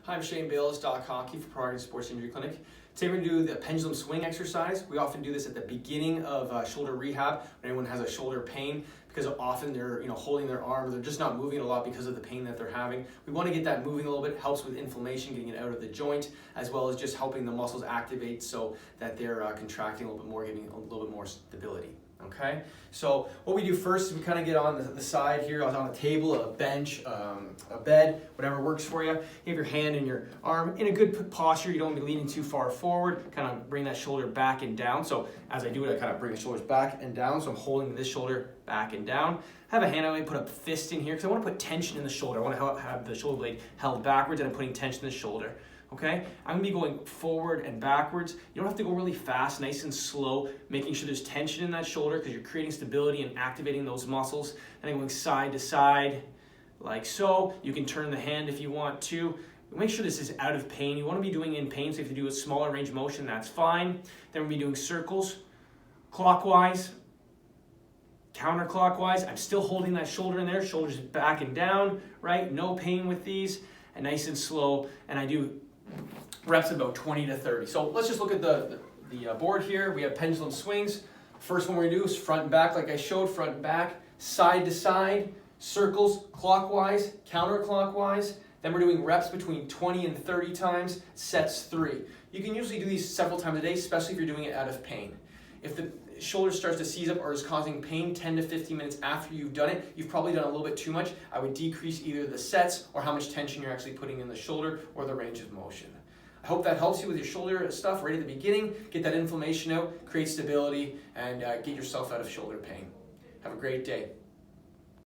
Hi, I'm Shane Bales, Doc Hockey for Progress Sports Injury Clinic. Today we're going to do the pendulum swing exercise. We often do this at the beginning of shoulder rehab when anyone has a shoulder pain, because often they're holding their arm, or they're just not moving a lot because of the pain that they're having. We want to get that moving a little bit. Helps with inflammation, getting it out of the joint, as well as just helping the muscles activate so that they're contracting a little bit more, giving a little bit more stability. Okay, so what we do first is we kind of get on the side here, on a table, a bench, a bed, whatever works for you. You have your hand and your arm in a good posture. You don't want to be leaning too far forward. Kind of bring that shoulder back and down. So as I do it, I kind of bring the shoulders back and down. So I'm holding this shoulder back and down. Have a hand, I put a fist in here because I want to put tension in the shoulder. I want to have the shoulder blade held backwards, and I'm putting tension in the shoulder. Okay, I'm going to be going forward and backwards. You don't have to go really fast, nice and slow, making sure there's tension in that shoulder because you're creating stability and activating those muscles. And I'm going side to side like so. You can turn the hand if you want to. Make sure this is out of pain. You want to be doing in pain, so if you do a smaller range of motion, that's fine. Then we'll be doing circles, clockwise, counterclockwise. I'm still holding that shoulder in there, shoulders back and down, right? No pain with these, and nice and slow. And I do reps about 20 to 30. So let's just look at the board here. We have pendulum swings. First one we're going to do is front and back, like I showed, front and back, side to side, circles, clockwise, counterclockwise. Then we're doing reps between 20 and 30 times, sets 3. You can usually do these several times a day, especially if you're doing it out of pain. If the shoulder starts to seize up or is causing pain 10 to 15 minutes after you've done it, you've probably done a little bit too much. I would decrease either the sets or how much tension you're actually putting in the shoulder or the range of motion. I hope that helps you with your shoulder stuff right at the beginning. Get that inflammation out, create stability, and get yourself out of shoulder pain. Have a great day.